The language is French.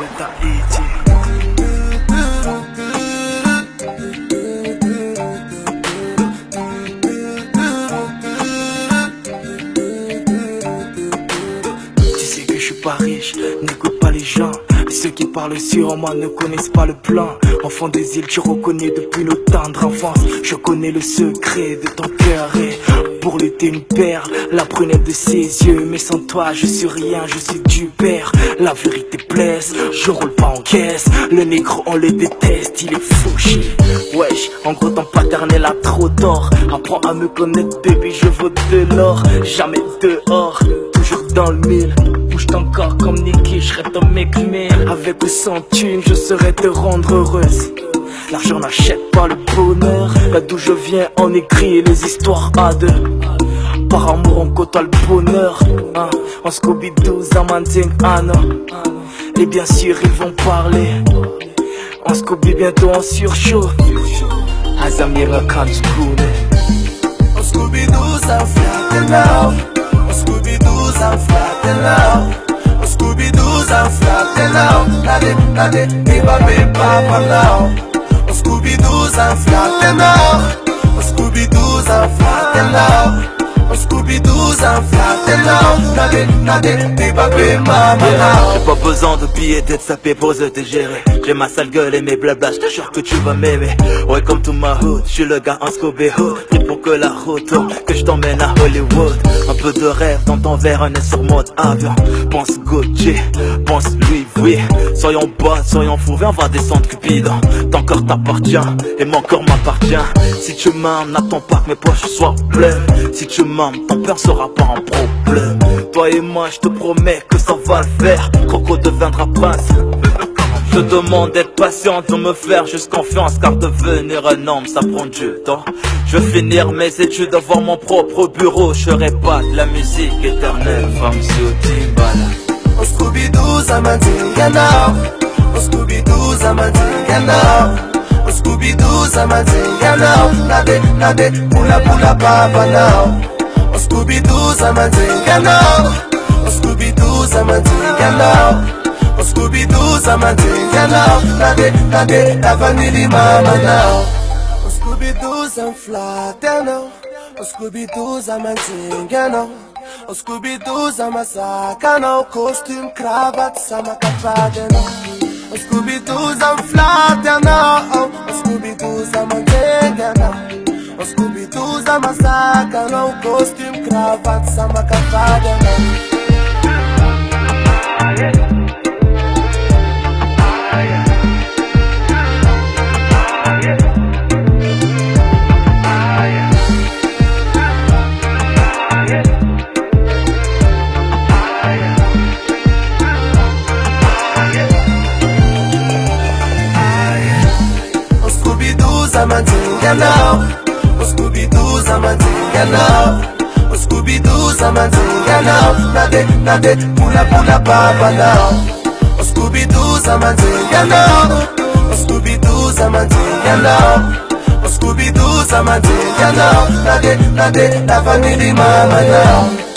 de Tahiti. Tu sais que je suis pas riche, n'écoute pas les gens. Ceux qui parlent sur moi ne connaissent pas le plan. Enfant des îles, tu reconnais depuis nos tendre enfance. Je connais le secret de ton cœur et pour lui t'es une perle, la brunette de ses yeux. Mais sans toi je suis rien, je suis du père. La vérité blesse, je roule pas en caisse. Le négro on le déteste, il est fauché. Wesh, en gros ton paternel a trop tort. Apprends à me connaître baby, je veux de l'or. Jamais dehors, toujours dans le mille. Bouge ton corps comme Nicky, je serai ton mec mille. Avec ou sans thune, je saurais te rendre heureuse. L'argent n'achète pas le bonheur. Là d'où je viens, on écrit les histoires à deux. Par amour, on côtoie le bonheur. On Scooby-Doo, Zamanding, Anna. Et bien sûr, ils vont parler. On Scooby bientôt en surchaud. Azamira Kanskune. On Scooby-Doo, ça flatte now. On Scooby-Doo, ça flatte now. On Scooby-Doo, ça flatte now. Nade, iba be papa now. On Scooby-Doo, ça flatte now. On Scooby-Doo, ça flatte now. On Scooby-Doo, ça flatte now. Nade, iba be mama now. J'ai pas besoin de billets d'être sapé pour te gérer. J'ai ma sale gueule et mes blabla, j'te jure que tu vas m'aimer. Welcome to my hood, j'suis le gars en Scooby-Hood. Prie pour que la route tourne, que j't'emmène à Hollywood. Un peu de rêve dans ton verre, on est sur mode avion. Pense Gucci, pense Louis V. Soyons bas, soyons fous, viens on va descendre Cupidon. Ton corps t'appartient et mon corps m'appartient. Si tu m'aimes, n'attends pas que mes poches soient pleines. Si tu m'aimes, ton père sera pas un problème. Toi et moi, j'te promets que ça va le faire. Croco deviendra prince. Je demande d'être patient, de me faire juste confiance. Car devenir un homme, ça prend du temps. Je veux finir mes études, avoir mon propre bureau. Je serai pas de la musique éternelle, femme sous Timbala. On Scooby-Doo, Zamandinga now. On Scooby-Doo, Zamandinga now. On Scooby-Doo, Zamandinga now. Nade, pula papa now. On Scooby-Doo, Zamandinga now. On Scooby-Doo, Zamandinga now. On Scooby-Doo, Zamandinga now. Nade, la vanille mama now. On Scooby-Doo, Zamflatter now. On Scooby-Doo, Zamandinga now. On Scooby-Doo, Zamasaka now. Costume, cravate, Samakafade now. On Scooby-Doo, Zamflatter now. On Scooby-Doo, Zamandinga now. On Scooby-Doo, Zamasaka now. Costume, cravate, Samakafade now. Zamandinga now. On Scooby-Doo, Zamandinga now. On Scooby-Doo, Zamandinga now. Nade, pula papa now. On Scooby-Doo, Zamandinga now. On Scooby-Doo, Zamandinga now. On Scooby-Doo, Zamandinga now. Nade, la vanille mama now.